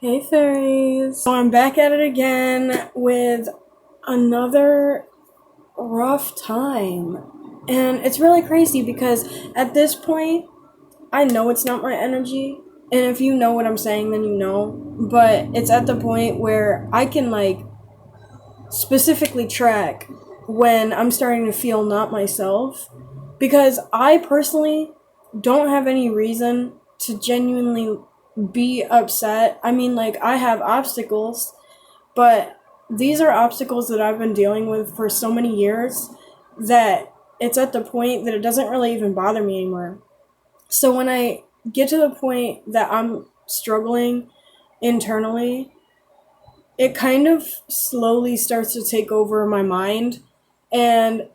Hey fairies! So I'm back at it again with another rough time. And it's really crazy because at this point, I know it's not my energy. And if you know what I'm saying, then you know. But it's at the point where I can, specifically track when I'm starting to feel not myself. Because I personally don't have any reason to genuinely be upset. I mean, I have obstacles, but these are obstacles that I've been dealing with for so many years that it's at the point that it doesn't really even bother me anymore. So when I get to the point that I'm struggling internally, it kind of slowly starts to take over my mind, and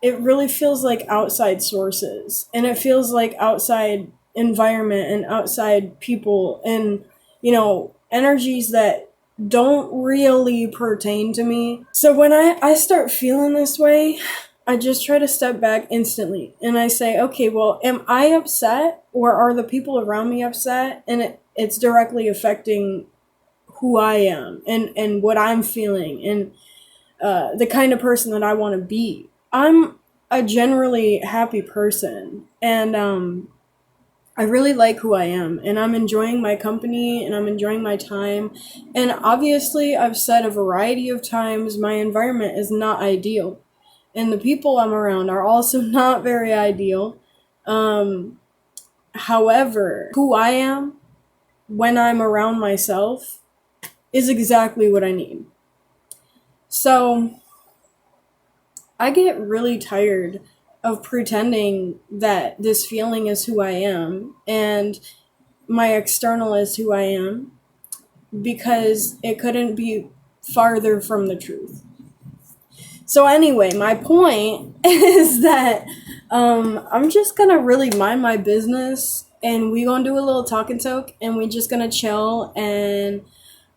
it really feels like outside sources, and it feels like outside environment and outside people and energies that don't really pertain to me. So when I start feeling this way, I just try to step back instantly and I say, okay, well, am I upset or are the people around me upset? And it's directly affecting who I am and what I'm feeling and the kind of person that I want to be. I'm a generally happy person, and I really like who I am, and I'm enjoying my company and I'm enjoying my time. And obviously, I've said a variety of times my environment is not ideal, and the people I'm around are also not very ideal. Um, However, who I am when I'm around myself is exactly what I need. So I get really tired of pretending that this feeling is who I am and my external is who I am, because it couldn't be farther from the truth. So, anyway, my point is that I'm just gonna really mind my business and we gonna do a little talk and toke and we just gonna chill and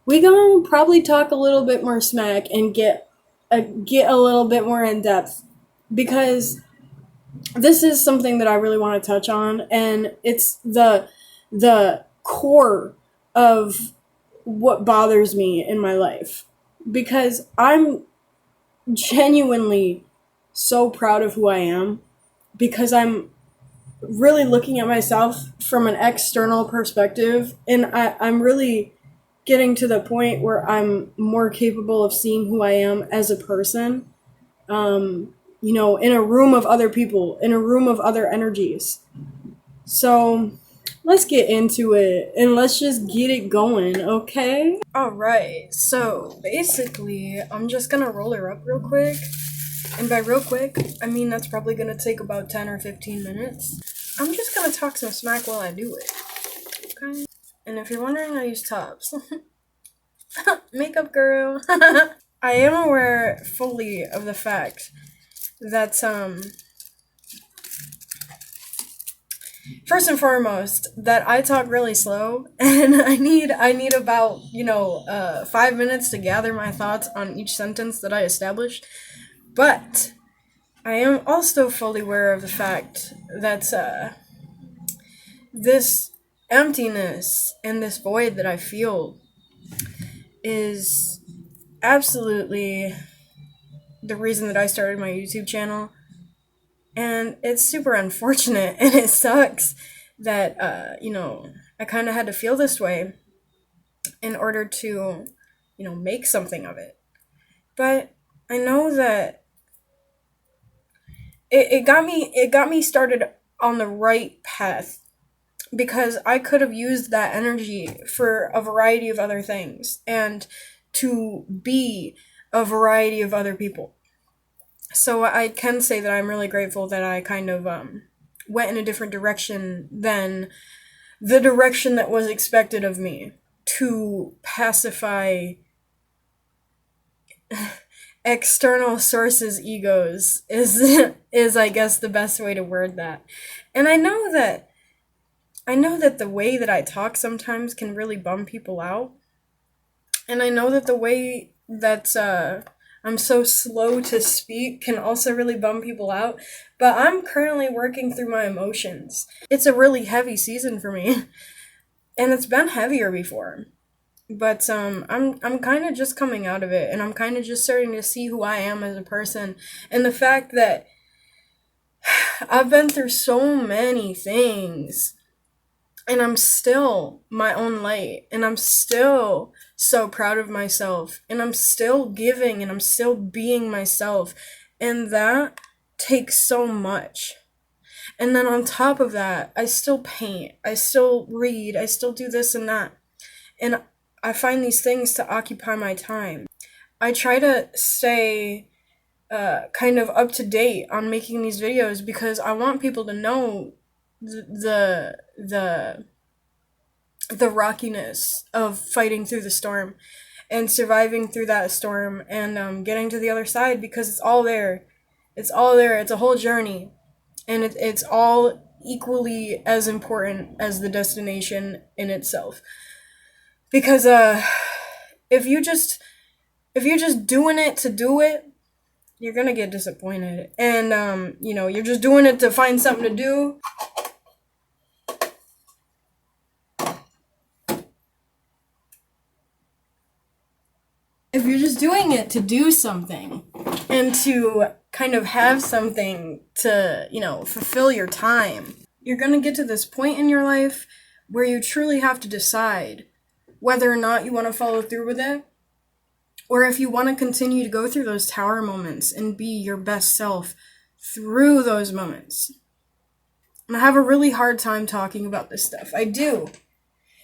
we gonna probably talk a little bit more smack and get a little bit more in depth, because this is something that I really want to touch on, and it's the core of what bothers me in my life, because I'm genuinely so proud of who I am, because I'm really looking at myself from an external perspective, and I'm really getting to the point where I'm more capable of seeing who I am as a person, in a room of other people, in a room of other energies. So let's get into it and let's just get it going, okay? Alright, so basically, I'm just gonna roll her up real quick. And by real quick, I mean that's probably gonna take about 10 or 15 minutes. I'm just gonna talk some smack while I do it, okay? And if you're wondering, I use tops. Makeup girl. I am aware fully of the fact that first and foremost, that I talk really slow, and I need about 5 minutes to gather my thoughts on each sentence that I establish. But I am also fully aware of the fact that this emptiness and this void that I feel is absolutely the reason that I started my YouTube channel. And it's super unfortunate and it sucks that, I kind of had to feel this way in order to, make something of it. But I know that it got me started on the right path, because I could have used that energy for a variety of other things and to be a variety of other people. So I can say that I'm really grateful that I kind of went in a different direction than the direction that was expected of me, to pacify external sources' egos is is I guess the best way to word that. And I know that the way that I talk sometimes can really bum people out. And I know that the way that I'm so slow to speak can also really bum people out. But I'm currently working through my emotions. It's a really heavy season for me. And it's been heavier before. But I'm kind of just coming out of it, and I'm kind of just starting to see who I am as a person, and the fact that I've been through so many things, and I'm still my own light, and I'm still so proud of myself, and I'm still giving, and I'm still being myself, and that takes so much. And then on top of that, I still paint, I still read, I still do this and that. And I find these things to occupy my time. I try to stay kind of up to date on making these videos because I want people to know the the the rockiness of fighting through the storm and surviving through that storm and getting to the other side, because it's all there. It's all there. It's a whole journey, and it's all equally as important as the destination in itself. Because if you just if you're just doing it to do it, you're gonna get disappointed. And you're just doing it to find something to do. If you're just doing it to do something and to kind of have something to, fulfill your time, you're gonna get to this point in your life where you truly have to decide whether or not you want to follow through with it, or if you want to continue to go through those tower moments and be your best self through those moments. And I have a really hard time talking about this stuff. I do.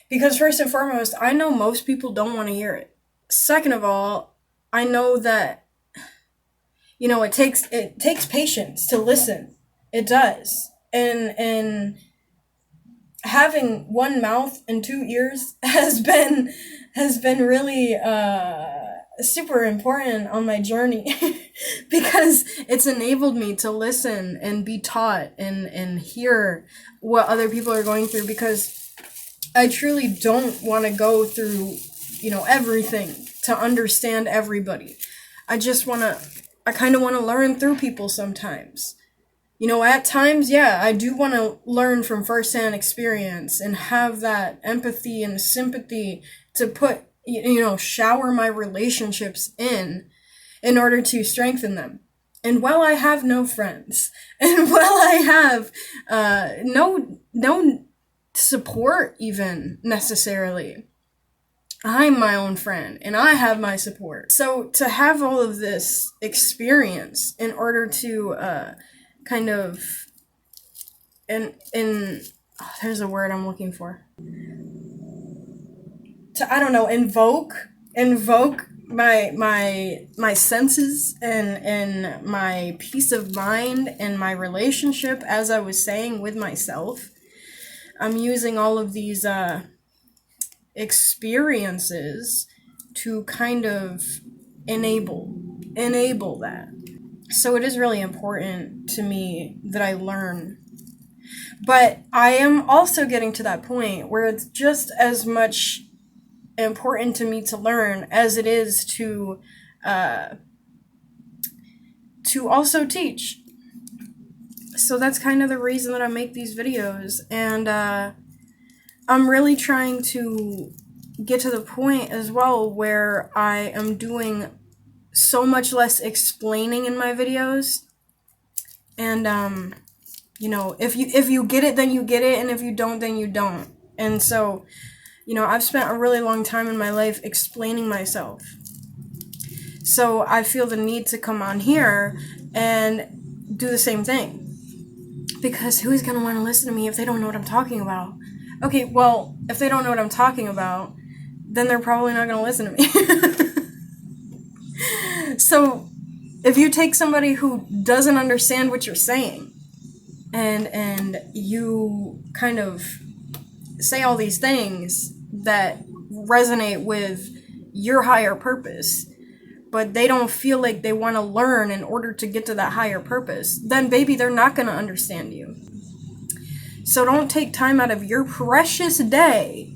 Because first and foremost, I know most people don't want to hear it. Second of all, I know that it takes patience to listen. It does. And having one mouth and two ears has been really super important on my journey because it's enabled me to listen and be taught and hear what other people are going through, because I truly don't want to go through everything to understand everybody. I kind of want to learn through people sometimes. At times, yeah, I do want to learn from firsthand experience and have that empathy and sympathy to put, shower my relationships in order to strengthen them. And while I have no friends, and while I have no support even necessarily, I'm my own friend and I have my support. So to have all of this experience in order to kind of there's a word I'm looking for, to, I don't know, invoke my senses and my peace of mind and my relationship, as I was saying, with myself. I'm using all of these experiences to kind of enable that. So it is really important to me that I learn. But I am also getting to that point where it's just as much important to me to learn as it is to also teach. So that's kind of the reason that I make these videos, and I'm really trying to get to the point as well where I am doing so much less explaining in my videos, and if you get it, then you get it, and if you don't, then you don't. And so I've spent a really long time in my life explaining myself, so I feel the need to come on here and do the same thing, because who's going to want to listen to me if they don't know what I'm talking about? Okay, well, if they don't know what I'm talking about, then they're probably not going to listen to me. So if you take somebody who doesn't understand what you're saying, and you kind of say all these things that resonate with your higher purpose, but they don't feel like they want to learn in order to get to that higher purpose, then baby, they're not going to understand you. So don't take time out of your precious day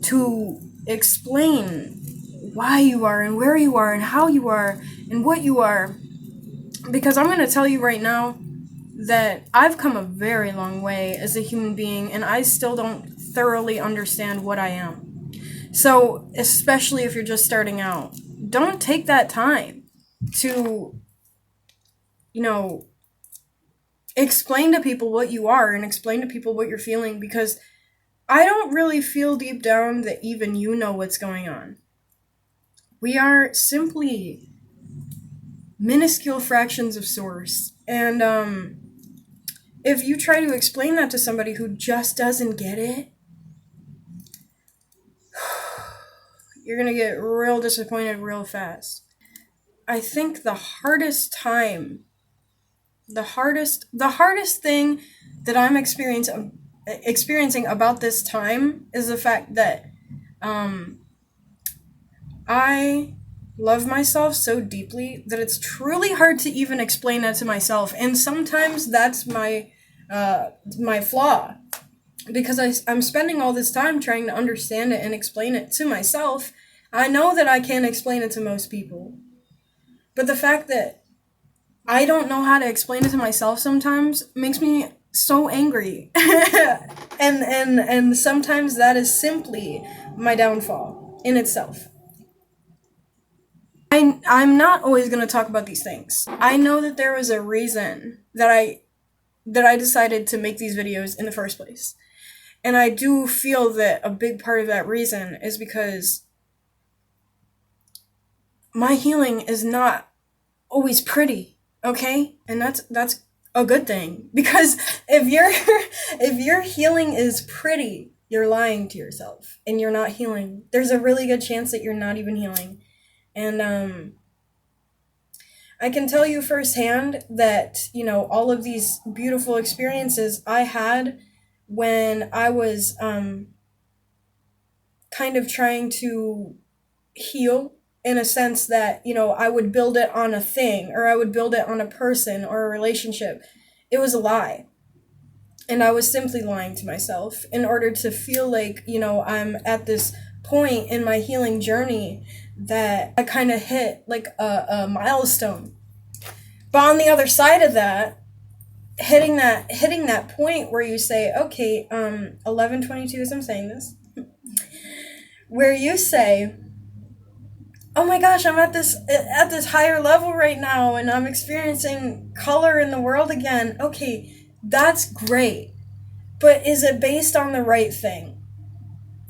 to explain why you are and where you are and how you are and what you are. Because I'm going to tell you right now that I've come a very long way as a human being, and I still don't thoroughly understand what I am. So, especially if you're just starting out, don't take that time to, explain to people what you are and explain to people what you're feeling, because I don't really feel deep down that even you know what's going on. We are simply minuscule fractions of source. And if you try to explain that to somebody who just doesn't get it, you're going to get real disappointed real fast. I think the hardest thing that I'm experiencing about this time is the fact that I love myself so deeply that it's truly hard to even explain that to myself. And sometimes that's my flaw, because I'm spending all this time trying to understand it and explain it to myself. I know that I can't explain it to most people, but the fact that I don't know how to explain it to myself sometimes makes me so angry. and sometimes that is simply my downfall in itself. I'm not always going to talk about these things. I know that there was a reason that I decided to make these videos in the first place. And I do feel that a big part of that reason is because my healing is not always pretty, okay? And that's a good thing, because if your healing is pretty, you're lying to yourself and you're not healing. There's a really good chance that you're not even healing. And I can tell you firsthand that, all of these beautiful experiences I had when I was kind of trying to heal, in a sense that, I would build it on a thing, or I would build it on a person or a relationship. It was a lie. And I was simply lying to myself in order to feel like, I'm at this point in my healing journey that I kind of hit like a milestone. But on the other side of that, hitting that point where you say, okay, 11:22 as I'm saying this, where you say, oh my gosh, I'm at this higher level right now, and I'm experiencing color in the world again. Okay, that's great. But is it based on the right thing?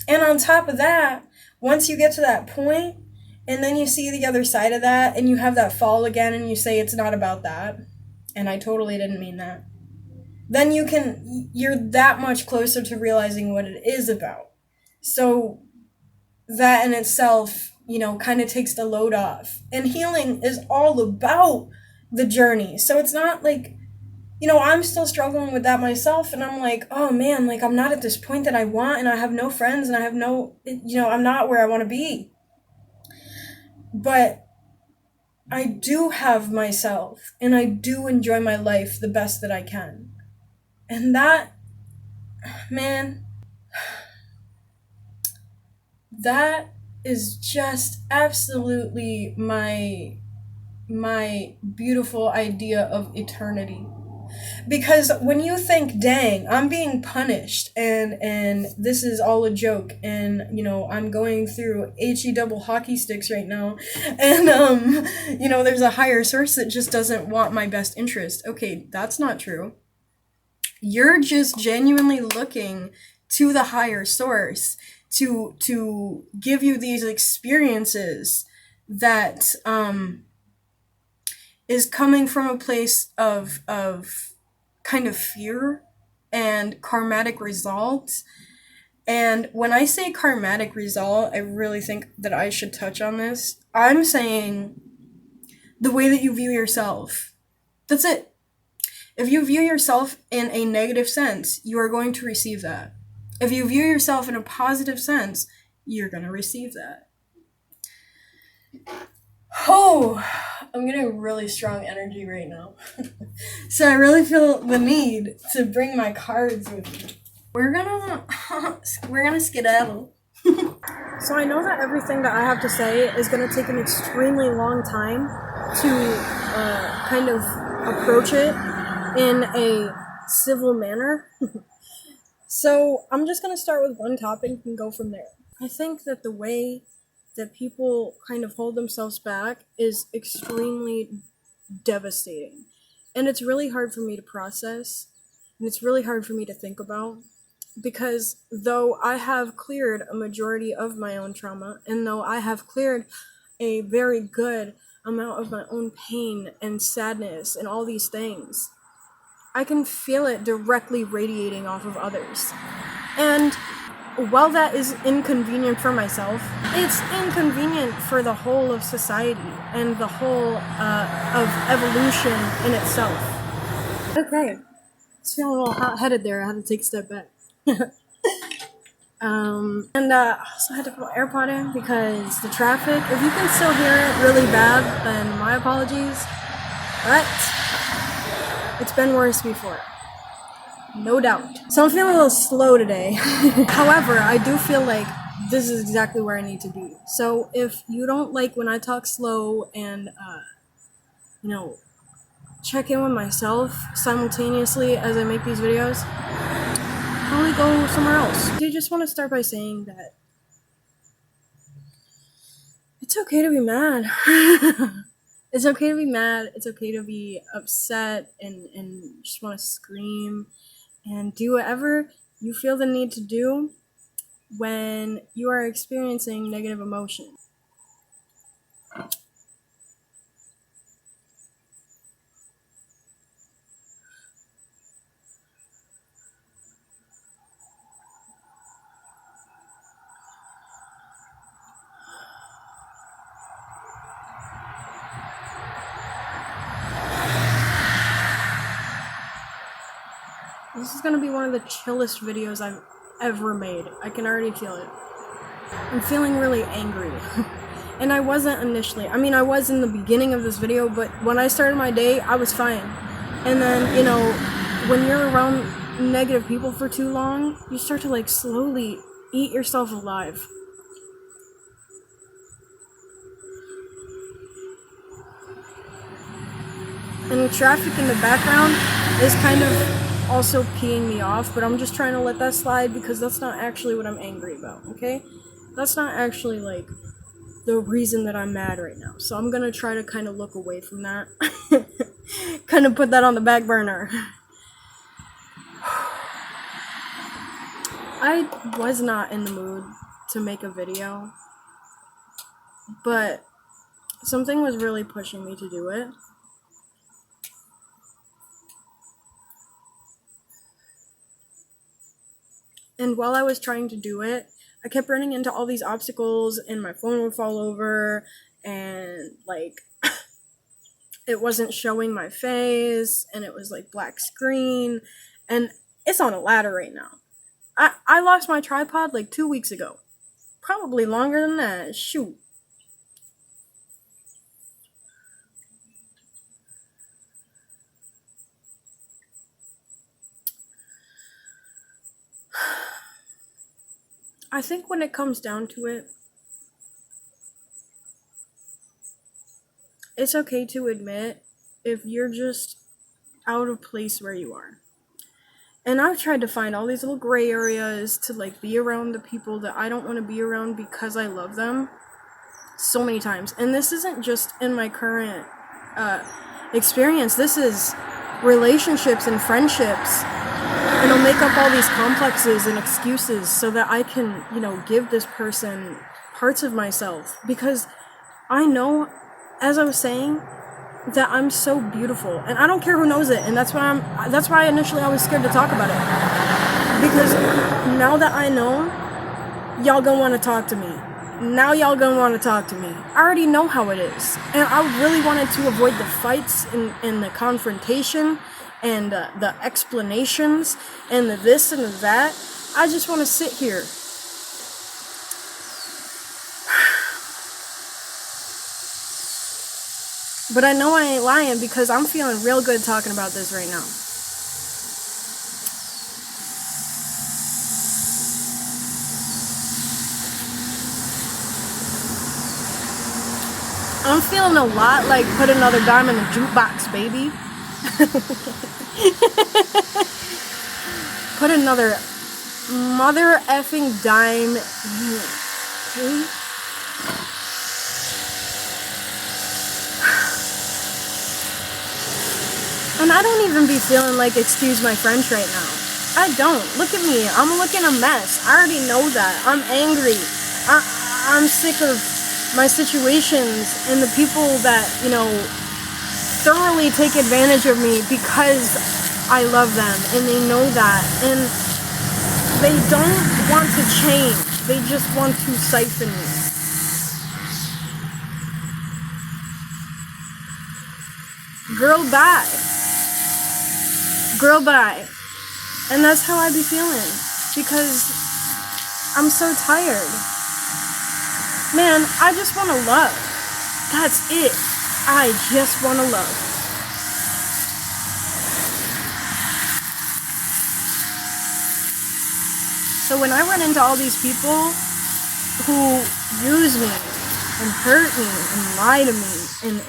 And on top of that, once you get to that point, and then you see the other side of that, and you have that fall again, and you say it's not about that, and I totally didn't mean that, then you're that much closer to realizing what it is about. So that in itself, kind of takes the load off. And healing is all about the journey. So it's not like, I'm still struggling with that myself, and I'm like, oh man, like I'm not at this point that I want, and I have no friends, and I have no, I'm not where I want to be. But I do have myself, and I do enjoy my life the best that I can. And that, man, that is just absolutely my beautiful idea of eternity. Because when you think, dang, I'm being punished, and this is all a joke, and I'm going through HE double hockey sticks right now, and there's a higher source that just doesn't want my best interest. Okay, that's not true. You're just genuinely looking to the higher source to give you these experiences that is coming from a place of kind of fear and karmatic results. And when I say karmatic result, I really think that I should touch on this. I'm saying the way that you view yourself. That's it. If you view yourself in a negative sense, you are going to receive that. If you view yourself in a positive sense, you're going to receive that. Oh, I'm getting really strong energy right now. So I really feel the need to bring my cards with me. We're gonna skedaddle. So I know that everything that I have to say is gonna take an extremely long time to kind of approach it in a civil manner. So I'm just gonna start with one topic and go from there. I think that the way that people kind of hold themselves back is extremely devastating. And it's really hard for me to process, and it's really hard for me to think about, because though I have cleared a majority of my own trauma, and though I have cleared a very good amount of my own pain and sadness and all these things, I can feel it directly radiating off of others. And while that is inconvenient for myself, it's inconvenient for the whole of society and the whole of evolution in itself. Okay, it's feeling a little hot-headed there. I had to take a step back. I also had to put my AirPod in because the traffic, if you can still hear it really bad, then my apologies. But it's been worse before. No doubt. So I'm feeling a little slow today. However, I do feel like this is exactly where I need to be. So if you don't like when I talk slow and, check in with myself simultaneously as I make these videos, probably go somewhere else. I just want to start by saying that it's okay to be mad. It's okay to be mad. It's okay to be upset and just want to scream and do whatever you feel the need to do when you are experiencing negative emotion. This is gonna be one of the chillest videos I've ever made. I can already feel it. I'm feeling really angry. And I wasn't initially. I mean, I was in the beginning of this video, but when I started my day, I was fine. And then, when you're around negative people for too long, you start to slowly eat yourself alive. And the traffic in the background is kind of also peeing me off, but I'm just trying to let that slide because that's not actually what I'm angry about, okay? That's not actually the reason that I'm mad right now. So I'm gonna try to kind of look away from that. Kind of put that on the back burner. I was not in the mood to make a video, but something was really pushing me to do it. And while I was trying to do it, I kept running into all these obstacles and my phone would fall over and it wasn't showing my face and it was black screen and it's on a ladder right now. I lost my tripod 2 weeks ago. Probably longer than that. Shoot. I think when it comes down to it, it's okay to admit if you're just out of place where you are. And I've tried to find all these little gray areas to be around the people that I don't want to be around because I love them so many times. And this isn't just in my current experience. This is relationships and friendships. And I'll make up all these complexes and excuses so that I can, give this person parts of myself. Because I know, as I was saying, that I'm so beautiful. And I don't care who knows it. And that's why initially I was scared to talk about it. Because now that I know, y'all gonna want to talk to me. Now y'all gonna want to talk to me. I already know how it is. And I really wanted to avoid the fights and the confrontation and the explanations and the this and the that. I just want to sit here. But I know I ain't lying because I'm feeling real good talking about this right now. I'm feeling a lot like put another dime in the jukebox, baby. Put another mother effing dime See? And I don't even be feeling like excuse my French right now. I don't. Look at me. I'm looking a mess. I already know that. I'm angry. I'm sick of my situations and the people that, thoroughly take advantage of me because I love them and they know that. And they don't want to change. They just want to siphon me. Girl, bye. Girl, bye. And that's how I be feeling. Because I'm so tired. Man, I just want to love. That's it. I just want to love. So when I run into all these people who use me and hurt me and lie to me and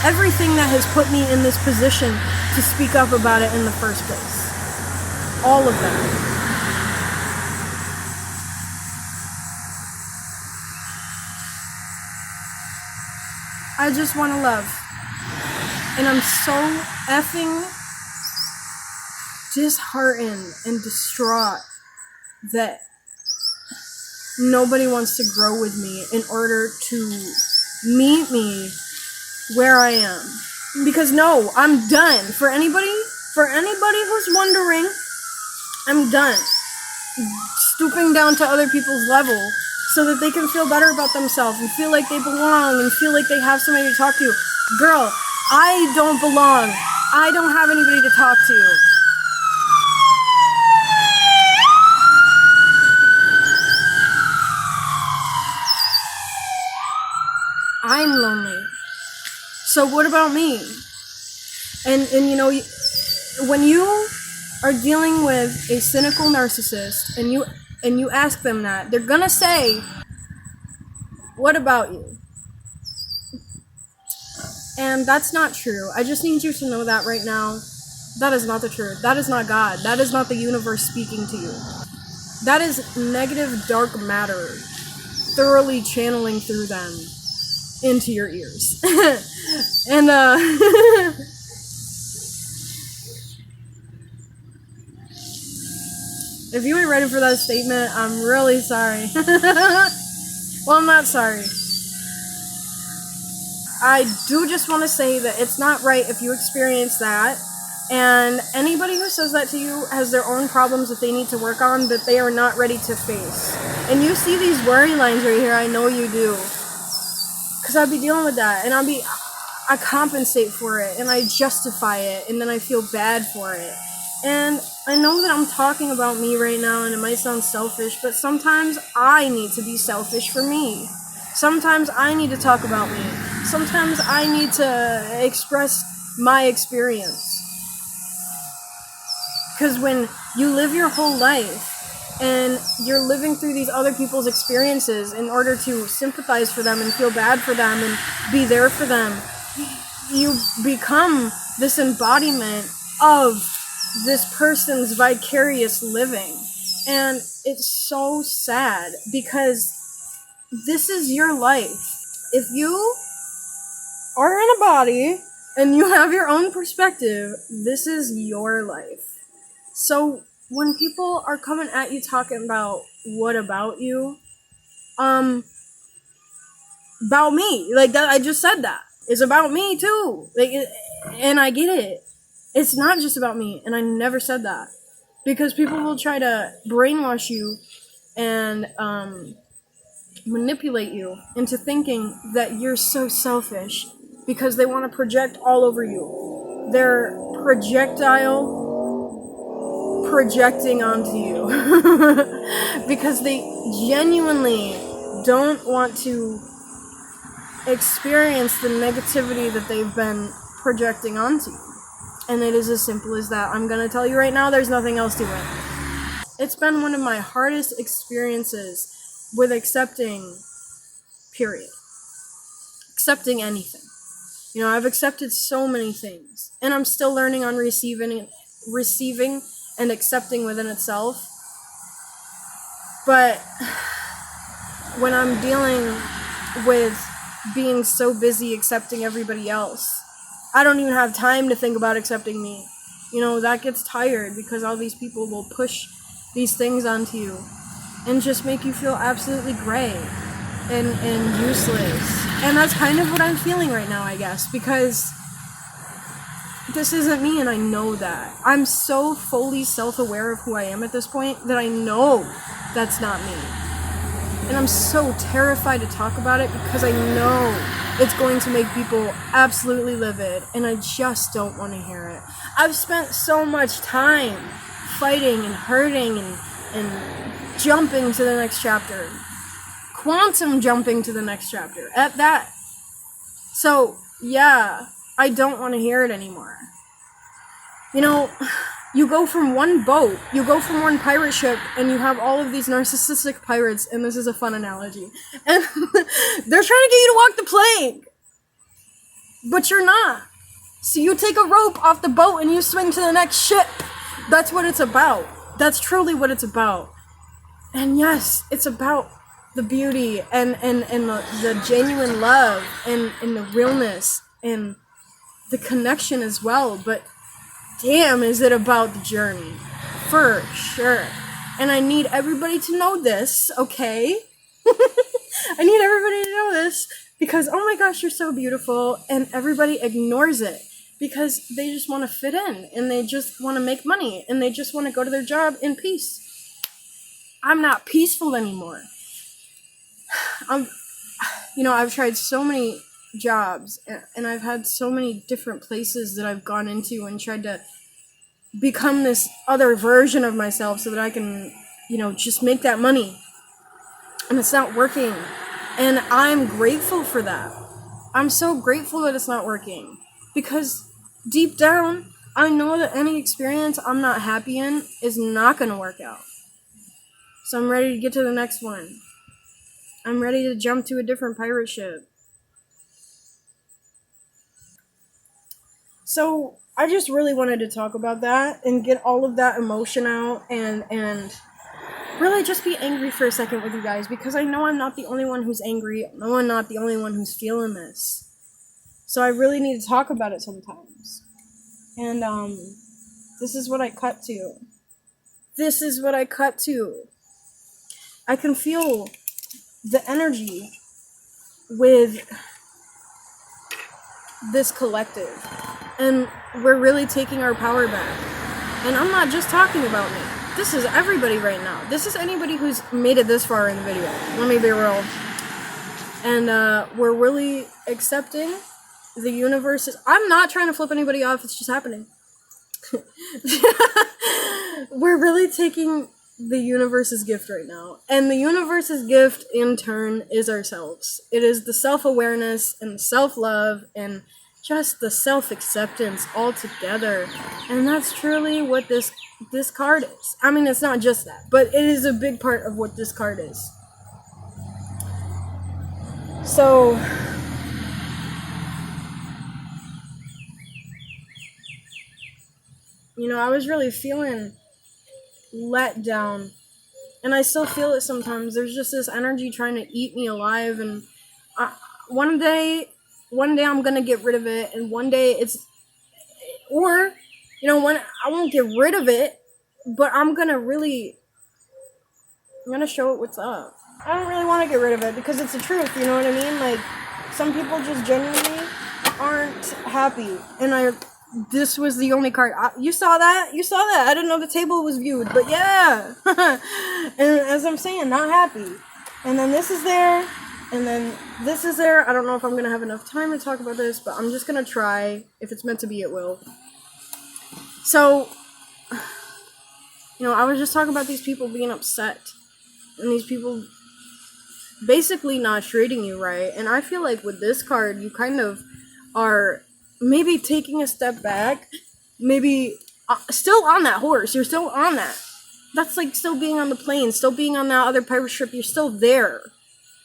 everything that has put me in this position to speak up about it in the first place, all of that. I just want to love. And I'm so effing disheartened and distraught that nobody wants to grow with me in order to meet me where I am. Because no, I'm done. For anybody who's wondering, I'm done stooping down to other people's level so that they can feel better about themselves and feel like they belong and feel like they have somebody to talk to. Girl, I don't belong. I don't have anybody to talk to. I'm lonely. So what about me? And when you are dealing with a cynical narcissist and you ask them that, they're gonna say, what about you? And that's not true. I just need you to know that right now. That is not the truth. That is not God. That is not the universe speaking to you. That is negative dark matter thoroughly channeling through them into your ears. And if you were ready for that statement, I'm really sorry. Well, I'm not sorry. I do just want to say that it's not right if you experience that, and anybody who says that to you has their own problems that they need to work on that they are not ready to face. And you see these worry lines right here, I know you do. Because I'll be dealing with that, and I compensate for it, and I justify it, and then I feel bad for it. And I know that I'm talking about me right now, and it might sound selfish, but sometimes I need to be selfish for me. Sometimes I need to talk about me. Sometimes I need to express my experience. Because when you live your whole life, and you're living through these other people's experiences in order to sympathize for them and feel bad for them and be there for them, you become this embodiment of this person's vicarious living. And it's so sad because this is your life. If you are in a body and you have your own perspective, this is your life. So when people are coming at you talking about what about you, about me, like that, I just said that. It's about me too. And I get it. It's not just about me, and I never said that. Because people will try to brainwash you and manipulate you into thinking that you're so selfish because they want to project all over you. They're projecting onto you because they genuinely don't want to experience the negativity that they've been projecting onto you. And it is as simple as that. I'm gonna tell you right now, there's nothing else to it. It's been one of my hardest experiences with accepting, period. Accepting anything. I've accepted so many things, and I'm still learning on receiving and accepting within itself. But when I'm dealing with being so busy accepting everybody else, I don't even have time to think about accepting me. You know, that gets tired because all these people will push these things onto you and just make you feel absolutely gray and useless. And that's kind of what I'm feeling right now, I guess, because this isn't me, and I know that. I'm so fully self-aware of who I am at this point that I know that's not me. And I'm so terrified to talk about it because I know it's going to make people absolutely livid, and I just don't want to hear it. I've spent so much time fighting and hurting and jumping to the next chapter. Quantum jumping to the next chapter. At that. So, yeah, I don't want to hear it anymore. You know, you go from one boat, you go from one pirate ship, and you have all of these narcissistic pirates, and this is a fun analogy, and they're trying to get you to walk the plank, but you're not. So you take a rope off the boat and you swing to the next ship. That's what it's about. That's truly what it's about. And yes, it's about the beauty and the genuine love and the realness and the connection as well, but damn, is it about the journey. For sure. And I need everybody to know this, okay? I need everybody to know this because, oh my gosh, you're so beautiful, and everybody ignores it because they just want to fit in, and they just want to make money, and they just want to go to their job in peace. I'm not peaceful anymore. I've tried so many jobs, and I've had so many different places that I've gone into and tried to become this other version of myself so that I can, just make that money. And it's not working. And I'm grateful for that. I'm so grateful that it's not working. Because deep down, I know that any experience I'm not happy in is not going to work out. So I'm ready to get to the next one. I'm ready to jump to a different pirate ship. So I just really wanted to talk about that and get all of that emotion out and really just be angry for a second with you guys, because I know I'm not the only one who's angry. I know I'm not the only one who's feeling this. So I really need to talk about it sometimes. And this is what I cut to. I can feel the energy with this collective. And we're really taking our power back. And I'm not just talking about me. This is everybody right now. This is anybody who's made it this far in the video. Let me be real. And we're really accepting the universe. I'm not trying to flip anybody off. It's just happening. We're really taking the universe's gift right now. And the universe's gift, in turn, is ourselves. It is the self-awareness and the self-love and just the self-acceptance all together. And that's truly what this card is. I mean, it's not just that, but it is a big part of what this card is. So, I was really feeling let down. And I still feel it sometimes. There's just this energy trying to eat me alive. And one day I'm gonna get rid of it, and one day when I won't get rid of it, but I'm gonna show it what's up. I don't really want to get rid of it because it's the truth, you know what I mean? Like, some people just genuinely aren't happy, and this was the only card. You saw that? I didn't know the table was viewed, but yeah. And as I'm saying, not happy. And then this is there. And then this is there. I don't know if I'm going to have enough time to talk about this, but I'm just going to try. If it's meant to be, it will. So, I was just talking about these people being upset. And these people basically not treating you right. And I feel like with this card, you kind of are maybe taking a step back. Maybe still on that horse. You're still on that. That's like still being on the plane. Still being on that other pirate ship. You're still there.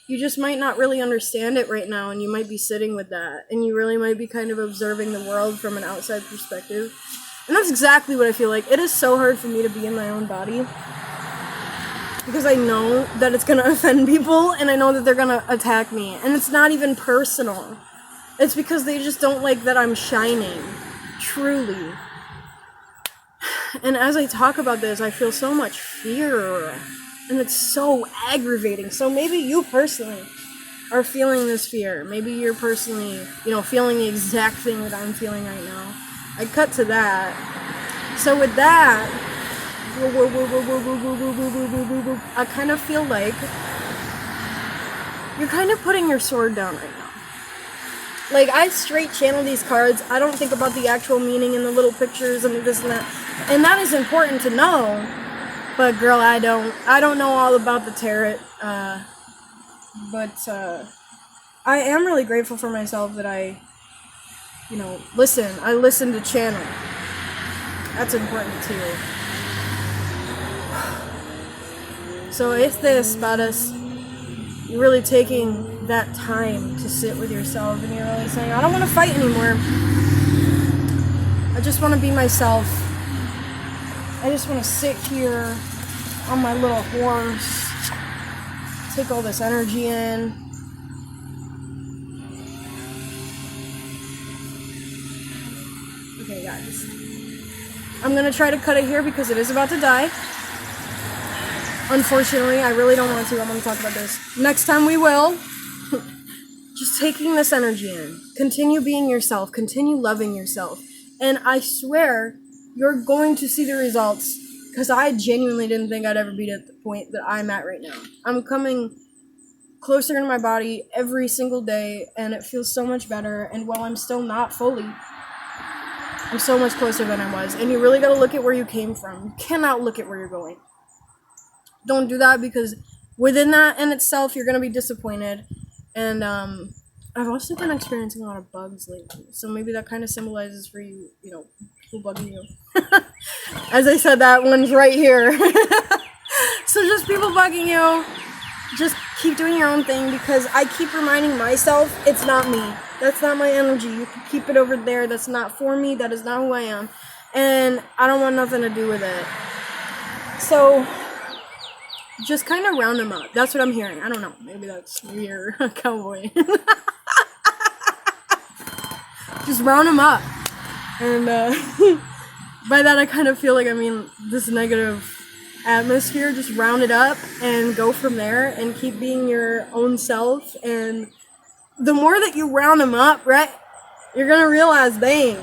You just might not really understand it right now, and you might be sitting with that, and you really might be kind of observing the world from an outside perspective. And that's exactly what I feel like. It is so hard for me to be in my own body. Because I know that it's gonna offend people, and I know that they're gonna attack me. And it's not even personal. It's because they just don't like that I'm shining. Truly. And as I talk about this, I feel so much fear. And it's so aggravating. So maybe you personally are feeling this fear. Maybe you're personally, feeling the exact thing that I'm feeling right now. I cut to that. So with that, I kind of feel like you're kind of putting your sword down right now. Like, I straight channel these cards. I don't think about the actual meaning in the little pictures and this and that. And that is important to know. But girl, I don't know all about the tarot. But I am really grateful for myself that I listen to channel. That's important too. So if this about us, you're really taking that time to sit with yourself and you're really saying, I don't want to fight anymore. I just want to be myself. I just want to sit here on my little horse, take all this energy in. Okay, guys. I'm going to try to cut it here because it is about to die. Unfortunately, I really don't want to. I'm going to talk about this. Next time we will. Just taking this energy in. Continue being yourself. Continue loving yourself. And I swear, you're going to see the results. Because I genuinely didn't think I'd ever be at the point that I'm at right now. I'm coming closer to my body every single day. And it feels so much better. And while I'm still not fully, I'm so much closer than I was. And you really got to look at where you came from. You cannot look at where you're going. Don't do that, because within that in itself, you're going to be disappointed. And I've also been experiencing a lot of bugs lately. So maybe that kind of symbolizes for you, people bugging you. As I said, that one's right here. So just people bugging you. Just keep doing your own thing, because I keep reminding myself it's not me. That's not my energy. You can keep it over there. That's not for me. That is not who I am. And I don't want nothing to do with it. So just kind of round them up. That's what I'm hearing. I don't know. Maybe that's your cowboy. Just round them up. And by that I kind of feel like, this negative atmosphere, just round it up and go from there and keep being your own self. And the more that you round them up, right, you're going to realize, dang,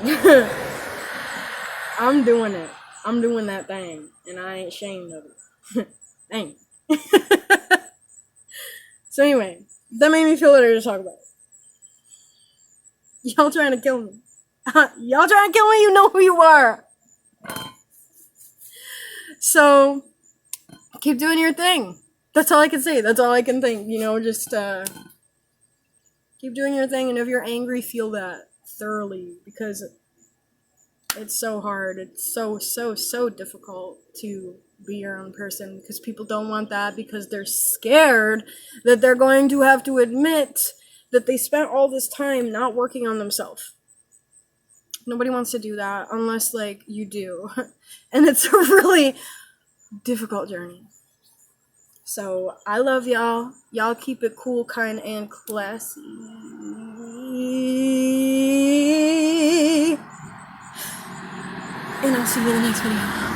I'm doing it. I'm doing that thing. And I ain't ashamed of it. Dang. So anyway, that made me feel better to talk about it. Y'all trying to kill me. Y'all trying to kill me, you know who you are. So, keep doing your thing. That's all I can say. That's all I can think. Just keep doing your thing. And if you're angry, feel that thoroughly. Because it's so hard. It's so difficult to be your own person, because people don't want that, because they're scared that they're going to have to admit that they spent all this time not working on themselves. Nobody wants to do that unless, you do. And it's a really difficult journey. So, I love y'all. Y'all keep it cool, kind, and classy. And I'll see you in the next video.